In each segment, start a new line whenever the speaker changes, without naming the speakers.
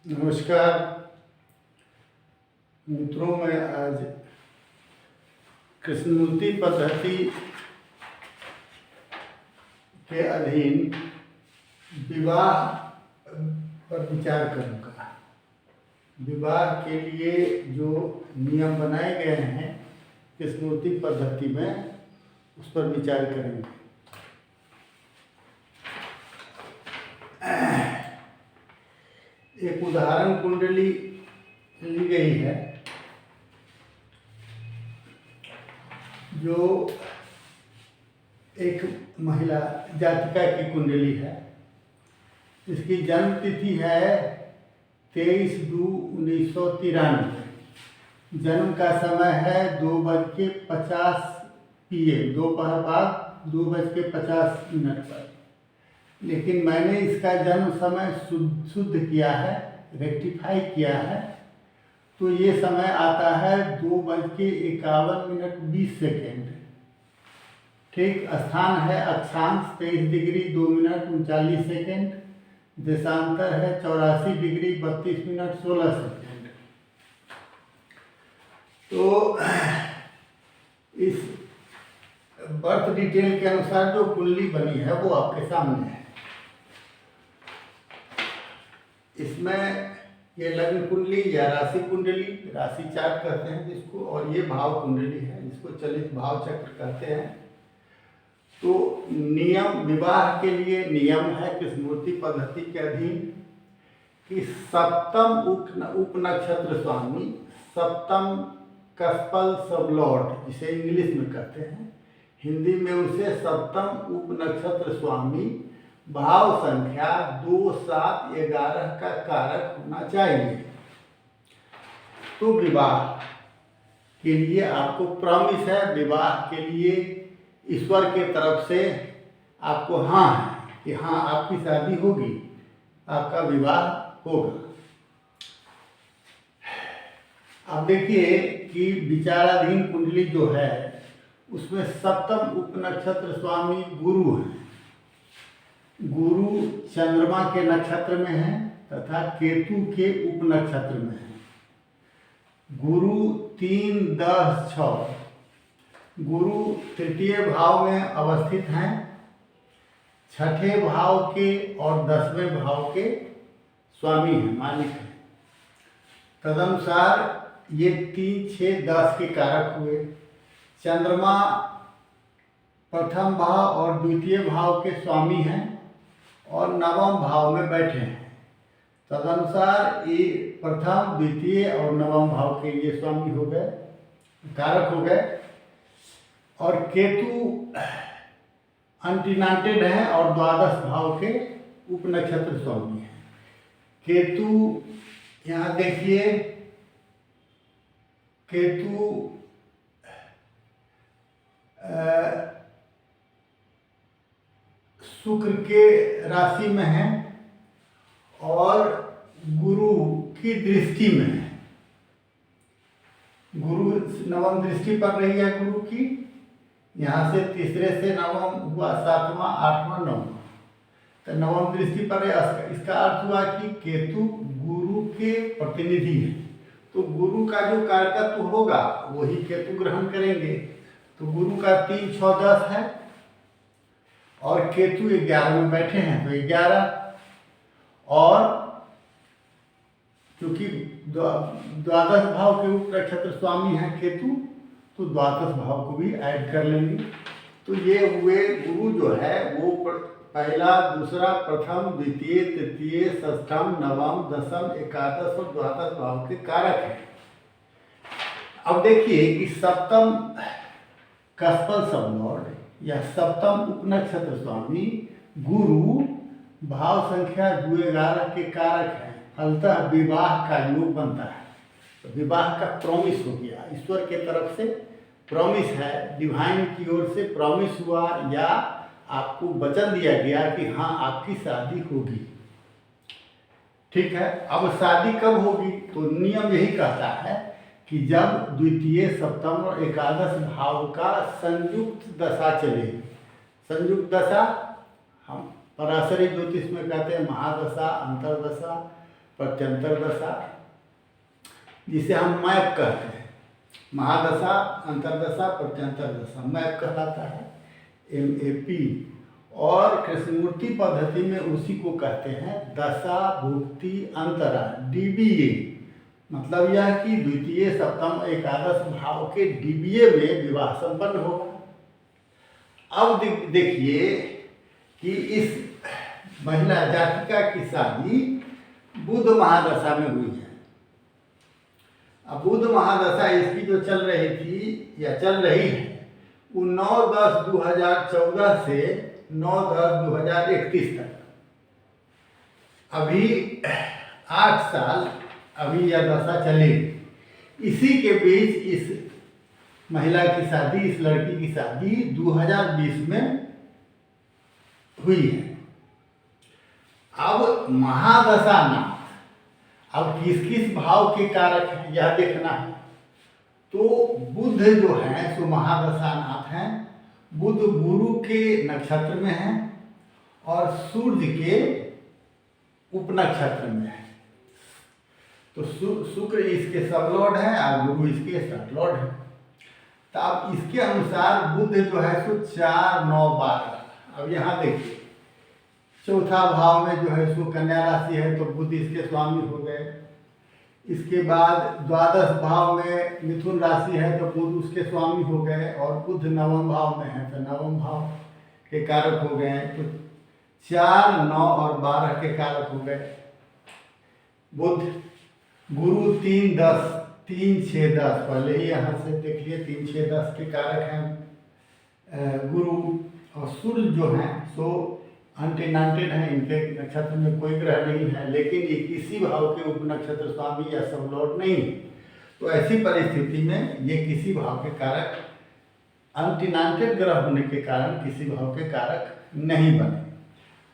नमस्कार मित्रों, मैं आज कृष्णमूर्ति पद्धति के अधीन विवाह पर विचार करूँगा। विवाह के लिए जो नियम बनाए गए हैं कृष्णमूर्ति पद्धति में, उस पर विचार करेंगे। एक उदाहरण कुंडली ली गई है जो एक महिला जातिका की कुंडली है। इसकी जन्म तिथि है 23/2/1993। जन्म का समय है 2:50 PM, दोपहर बाद 2:50 पर। लेकिन मैंने इसका जन्म समय शुद्ध किया है, रेक्टिफाई किया है, तो ये समय आता है 2:51:20। ठीक। स्थान है अक्षांश 23 डिग्री 2 मिनट 39 सेकेंड। देशांतर है 84 डिग्री 32 मिनट 16 सेकेंड। तो इस बर्थ डिटेल के अनुसार जो कुंडली बनी है वो आपके सामने है। इसमें ये लग्न कुंडली या राशि कुंडली, राशि चार्ट कहते हैं जिसको, और ये भाव कुंडली है जिसको चलित भाव चक्र कहते हैं। तो नियम, विवाह के लिए नियम है कृष्णमूर्ति पद्धति के अधीन कि सप्तम उप नक्षत्र स्वामी, सप्तम कस्पल सबलॉर्ड जिसे इंग्लिश में कहते हैं, हिंदी में उसे सप्तम उप नक्षत्र स्वामी भाव संख्या 2, 7, 11 का कारक होना चाहिए। तो विवाह के लिए आपको प्रॉमिस है, विवाह के लिए ईश्वर के तरफ से आपको हाँ है कि हाँ आपकी शादी होगी, आपका विवाह होगा। अब देखिए कि विचाराधीन कुंडली जो है उसमें सप्तम उप नक्षत्र स्वामी गुरु है। गुरु चंद्रमा के नक्षत्र में है तथा केतु के उप नक्षत्र में है। गुरु 3, 10, 6। गुरु तृतीय भाव में अवस्थित हैं, छठे भाव के और 10वें भाव के स्वामी हैं, मालिक हैं। तदनुसार ये 3, 6, 10 के कारक हुए। चंद्रमा प्रथम भाव और द्वितीय भाव के स्वामी हैं और नवम भाव में बैठे हैं। तदनुसार ये प्रथम, द्वितीय और नवम भाव के ये स्वामी हो गए, कारक हो गए। और केतु अनटिनाटेड हैं और द्वादश भाव के उप नक्षत्र स्वामी हैं। केतु यहाँ देखिए, केतु शुक्र के राशि में है और गुरु की दृष्टि में है। गुरु नवम दृष्टि पड़ रही है गुरु की, यहाँ से तीसरे से नवम हुआ, 7वां, 8वां, 9वां, तो नवम दृष्टि पर इसका अर्थ हुआ कि केतु गुरु के प्रतिनिधि है। तो गुरु का जो कारकत्व होगा वही केतु ग्रहण करेंगे। तो गुरु का 3, 6, 10 है और केतु 11 में बैठे हैं तो 11, और क्योंकि द्वादश भाव के उप नक्षत्र स्वामी हैं केतु, तो द्वादश भाव को भी ऐड कर लेंगे। तो ये हुए गुरु जो है वो पहला, दूसरा, प्रथम, द्वितीय, तृतीय, षष्ठम, नवम, दशम, एकादश और द्वादश भाव के कारक हैं। अब देखिए कि सप्तम कस्पल सबलॉर्ड या सप्तम उप नक्षत्र स्वामी गुरु भाव संख्या 2, 11 के कारक हैं। फलतः विवाह का योग बनता है। तो विवाह का प्रॉमिस हो गया, ईश्वर के तरफ से प्रॉमिस है, डिवाइन की ओर से प्रॉमिस हुआ या आपको वचन दिया गया कि हाँ आपकी शादी होगी। ठीक है। अब शादी कब होगी? तो नियम यही कहता है कि जब द्वितीय, सप्तम और एकादश भाव का संयुक्त दशा चलेगी। संयुक्त दशा हम पराशरी ज्योतिष में कहते हैं महादशा, अंतरदशा, प्रत्यंतर दशा, जिसे हम मैप कहते हैं। महादशा, अंतरदशा, प्रत्यंतर दशा मैप कहलाता है, MAP। और कृष्णमूर्ति पद्धति में उसी को कहते हैं दशा भुक्ति अंतरा, DBA। मतलब यह कि द्वितीय सप्तम एकादश भाव के DBA में विवाह संपन्न होगा। अब देखिए कि इस महिला जातिका की शादी बुध महादशा में हुई है। अब बुध महादशा इसकी जो चल रही थी या चल रही है वो 9/10/2014 से 9/10/2031 तक, अभी 8 साल अभी यह दशा चलेगी। इसी के बीच इस महिला की शादी, इस लड़की की शादी 2020 में हुई है। अब महादशा नाथ अब किस किस भाव के कारक हैं यह देखना है। तो बुध जो है सो महादशा नाथ हैं। बुध गुरु के नक्षत्र में है और सूर्य के उपनक्षत्र में है। तो शुक्र इसके सबलॉर्ड है और गुरु इसके सबलॉर्ड है। तो अब इसके अनुसार बुध जो है सो 4, 9, 12। अब यहाँ देखिए चौथा भाव में जो है सो कन्या राशि है तो बुध इसके स्वामी हो गए। इसके बाद द्वादश भाव में मिथुन राशि है तो बुध उसके स्वामी हो गए और बुध नवम भाव में है तो नवम भाव के कारक हो गए। तो 4, 9 और 12 के कारक हो गए बुध। गुरु 3, 10, 3, 6, 10 पहले ही यहाँ से देखिए 3, 6, 10 के कारक हैं गुरु। और सूर्य जो हैं सो अनटेनांटेड है, इनके नक्षत्र में कोई ग्रह नहीं है, लेकिन ये किसी भाव के उपनक्षत्र स्वामी या सबलॉर्ड नहीं है। तो ऐसी परिस्थिति में ये किसी भाव के कारक, अनटेनांटेड ग्रह होने के कारण किसी भाव के कारक नहीं बने।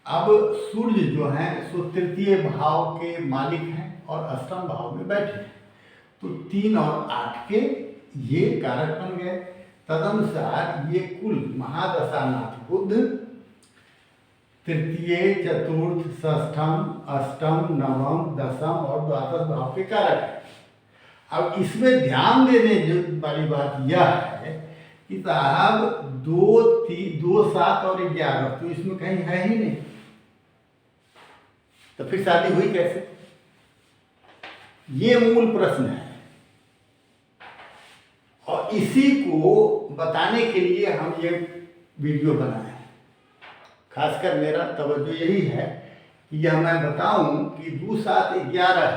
अब सूर्य जो हैं सो तृतीय भाव के मालिक हैं और अष्टम भाव में बैठे हैं। तो 3 और 8 के ये कारक बन गए। तदनुसार ये कुल महादशानाथ बुध तृतीय, चतुर्थ, षष्ठम, अष्टम, नवम, दशम और द्वादश भाव के कारक है। अब इसमें ध्यान देने वाली बात यह है कि साहब 2, 3, 2, 7 और 11 तो इसमें कहीं है ही नहीं, तो फिर शादी हुई कैसे? ये मूल प्रश्न है। और इसी को बताने के लिए हम ये वीडियो बनाए। खासकर मेरा तवज्जो यही है कि यह मैं बताऊं कि 2, 7, 11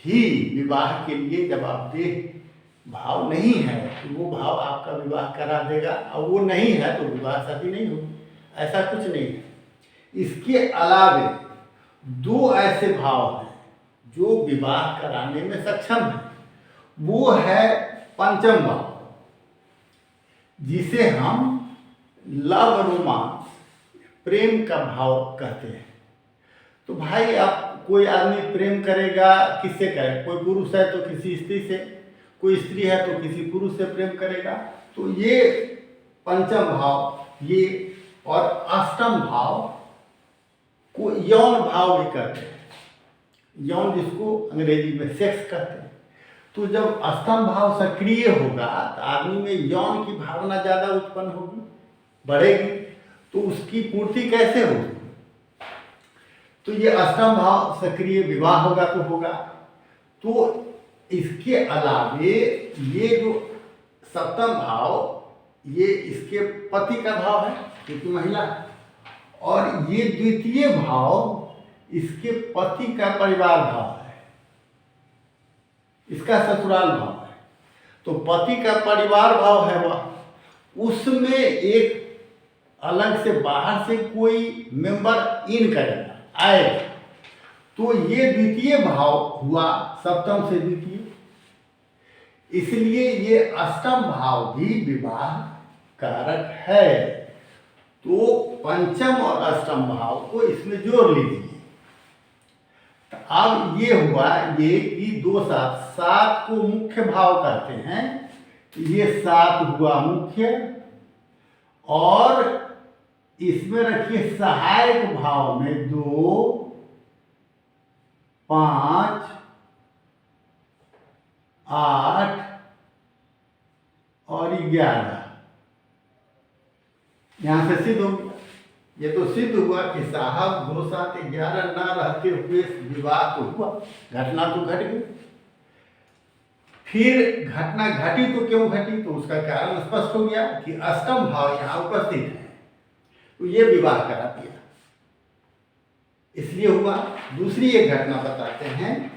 ही विवाह के लिए जब आप देह भाव नहीं है तो वो भाव आपका विवाह करा देगा, और वो नहीं है तो विवाह शादी नहीं होगी, ऐसा कुछ नहीं है। इसके अलावे 2 ऐसे भाव हैं जो विवाह कराने में सक्षम है। वो है पंचम भाव, जिसे हम लव रोमांस, प्रेम का भाव कहते हैं। तो भाई आप कोई आदमी प्रेम करेगा किससे करे? कोई पुरुष है तो किसी स्त्री से, कोई स्त्री है तो किसी पुरुष से प्रेम करेगा। तो ये पंचम भाव ये, और अष्टम भाव को यौन भाव भी कहते हैं। यौन जिसको अंग्रेजी में सेक्स कहते हैं। तो जब अष्टम भाव सक्रिय होगा तो आदमी में यौन की भावना ज़्यादा उत्पन्न होगी, बढ़ेगी। तो उसकी पूर्ति कैसे होगी? तो ये अष्टम भाव सक्रिय विवाह होगा तो होगा। तो इसके अलावे ये जो सप्तम भाव ये इसके पति का भाव है क्योंकि महिला है, और ये द्वितीय भाव इसके पति का परिवार भाव है, इसका ससुराल भाव है। तो पति का परिवार भाव है वह, उसमें एक अलग से बाहर से कोई मेंबर इन करेगा, आएगा। तो ये द्वितीय भाव हुआ, सप्तम से द्वितीय, इसलिए ये अष्टम भाव भी विवाह कारक है। तो पंचम और अष्टम भाव को इसमें जोड़ लीजिए। तो अब ये हुआ ये कि 2, 7, 7 को मुख्य भाव कहते हैं। ये 7 हुआ मुख्य, और इसमें रखिए सहायक भाव में 2, 5, 8 और 11। यहां से सिद्ध हो गया। ये तो सिद्ध हुआ कि साहब 2, 7, 11 ना रहते हुए विवाह तो हुआ, घटना तो घट गई। फिर घटना घटी तो क्यों घटी, तो उसका कारण स्पष्ट हो गया कि अष्टम भाव यहाँ उपस्थित है, तो ये विवाह करा दिया, इसलिए हुआ। दूसरी एक घटना बताते हैं।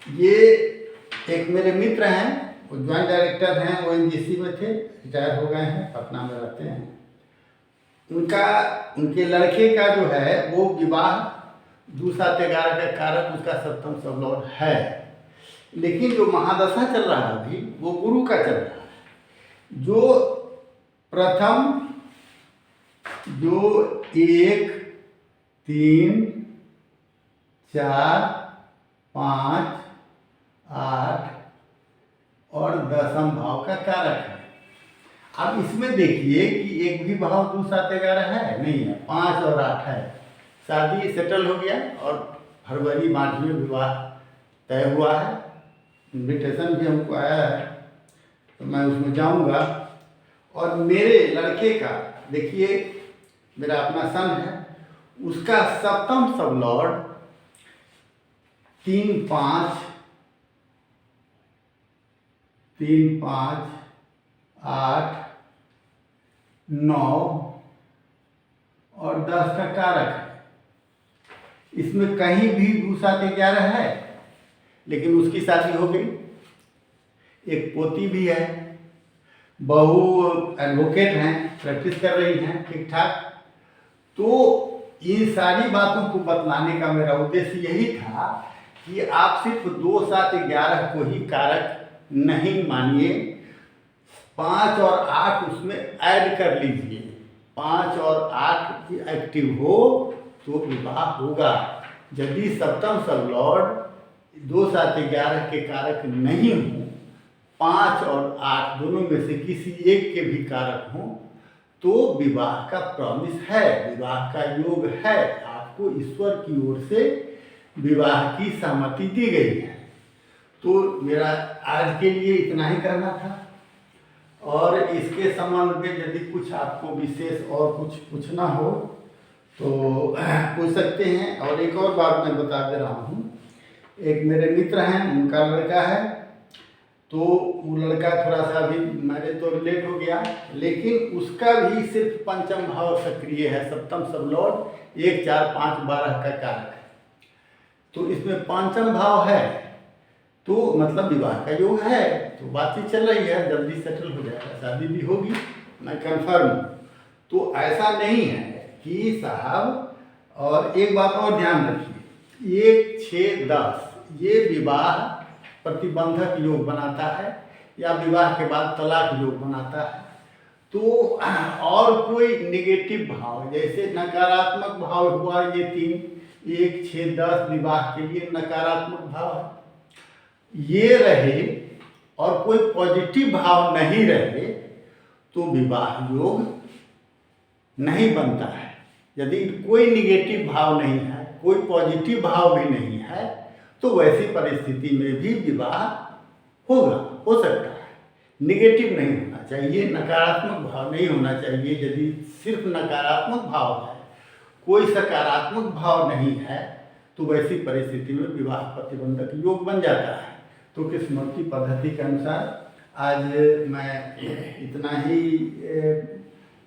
ये एक मेरे मित्र हैं, वो ज्वाइंट डायरेक्टर हैं, वो ONGC में थे, रिटायर हो गए हैं, पटना में रहते हैं। उनके लड़के का जो है वो विवाह 2, 7, 11 का कारक उसका सप्तम सबलॉर्ड है, लेकिन जो महादशा चल रहा है अभी वो गुरु का चल रहा है। जो प्रथम जो 1, 3, 4, 5, 8 और 10 भाव का कारक है। अब इसमें देखिए कि एक भी भाव 2, 7, 11 है नहीं है, 5 और 8 है। शादी सेटल हो गया और फरवरी मार्च में विवाह तय हुआ है। इन्विटेशन भी हमको आया है, तो मैं उसमें जाऊंगा। और मेरे लड़के का देखिए, मेरा अपना सन है, उसका सप्तम सबलॉर्ड 3, 5, 8, 9 और 10 का कारक है। इसमें कहीं भी 2, 7, 11 है, लेकिन उसकी शादी हो गई, एक पोती भी है, बहू एडवोकेट हैं, प्रैक्टिस कर रही हैं ठीक ठाक। तो इन सारी बातों को बतलाने का मेरा उद्देश्य यही था कि आप सिर्फ 2, 7, 11 को ही कारक नहीं मानिए, 5 और 8 उसमें ऐड कर लीजिए। 5 और 8 एक्टिव हो तो विवाह होगा। यदि सप्तम सबलॉर्ड 2, 7, 11 के कारक नहीं हो, 5 और 8 दोनों में से किसी एक के भी कारक हों, तो विवाह का प्रॉमिस है, विवाह का योग है। आपको ईश्वर की ओर से विवाह की सहमति दी गई है। तो मेरा आज के लिए इतना ही करना था, और इसके संबंध में यदि कुछ आपको विशेष और कुछ पूछना हो तो पूछ सकते हैं। और एक और बात मैं बता दे रहा हूँ, एक मेरे मित्र हैं, उनका लड़का है, तो वो लड़का थोड़ा सा अभी मैरिज तो लेट हो गया, लेकिन उसका भी सिर्फ पंचम भाव सक्रिय है, सप्तम सबलॉर्ड 1, 4, 5, 12 का कारक है। तो इसमें पंचम भाव है, तो मतलब विवाह का योग है, तो बातचीत चल रही है, जल्दी सेटल हो जाएगा, शादी भी होगी, मैं कंफर्म हूँ। तो ऐसा नहीं है कि साहब, और एक बात और ध्यान रखिए, 1, 6, 10 ये विवाह प्रतिबंधक योग बनाता है, या विवाह के बाद तलाक योग बनाता है। तो और कोई निगेटिव भाव, जैसे नकारात्मक भाव हुआ ये 3, 1, 6, 10 विवाह के लिए नकारात्मक भाव है, ये रहे और कोई पॉजिटिव भाव नहीं रहे, तो विवाह योग नहीं बनता है। यदि कोई निगेटिव भाव नहीं है, कोई पॉजिटिव भाव भी नहीं है, तो वैसी परिस्थिति में भी विवाह होगा, हो सकता है। निगेटिव नहीं होना चाहिए, नकारात्मक भाव नहीं होना चाहिए। यदि सिर्फ नकारात्मक भाव है, कोई सकारात्मक भाव नहीं है, तो वैसी परिस्थिति में विवाह प्रतिबंधक योग बन जाता है। तो किस्मत की पद्धति के अनुसार आज मैं इतना ही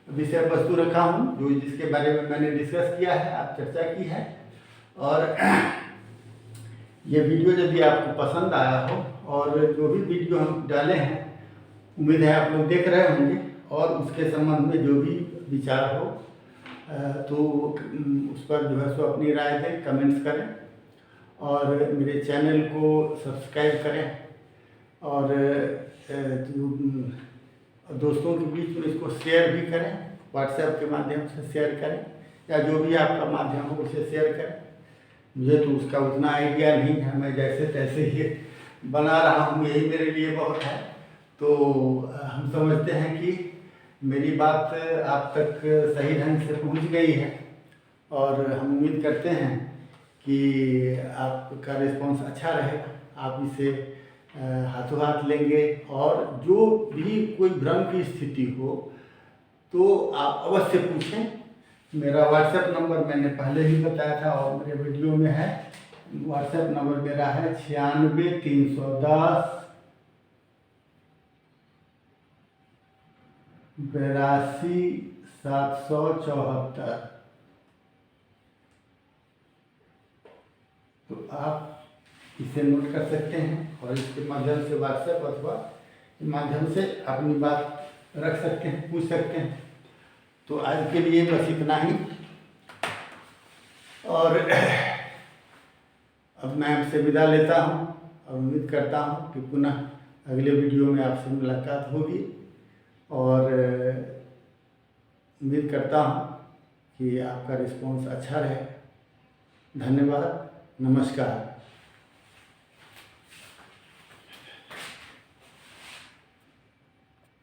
विषय वस्तु रखा हूँ, जो जिसके बारे में मैंने डिस्कस किया है, आप चर्चा की है। और ये वीडियो यदि आपको पसंद आया हो, और जो भी वीडियो हम डाले हैं उम्मीद है आप लोग देख रहे होंगे, और उसके संबंध में जो भी विचार हो तो उस पर जो है सो अपनी राय दें, कमेंट्स करें, और मेरे चैनल को सब्सक्राइब करें, और दोस्तों के बीच में इसको शेयर भी करें, व्हाट्सएप के माध्यम से शेयर करें, या जो भी आपका माध्यम हो उसे शेयर करें। मुझे तो उसका उतना आइडिया नहीं है, मैं जैसे तैसे ही बना रहा हूँ, यही मेरे लिए बहुत है। तो हम समझते हैं कि मेरी बात आप तक सही ढंग से पहुँच गई है, और हम उम्मीद करते हैं कि आपका रिस्पॉन्स अच्छा रहेगा, आप इसे हाथों हाथ लेंगे। और जो भी कोई भ्रम की स्थिति हो तो आप अवश्य पूछें। मेरा व्हाट्सएप नंबर मैंने पहले ही बताया था और मेरे वीडियो में है। व्हाट्सएप नंबर मेरा है 96 310 82 774। तो आप इसे नोट कर सकते हैं और इसके माध्यम से व्हाट्सएप अथवा माध्यम से अपनी बात रख सकते हैं, पूछ सकते हैं। तो आज के लिए बस इतना ही, और अब मैं आपसे विदा लेता हूँ और उम्मीद करता हूँ कि पुनः अगले वीडियो में आपसे मुलाकात होगी। और उम्मीद करता हूँ कि आपका रिस्पॉन्स अच्छा रहे। धन्यवाद, नमस्कार।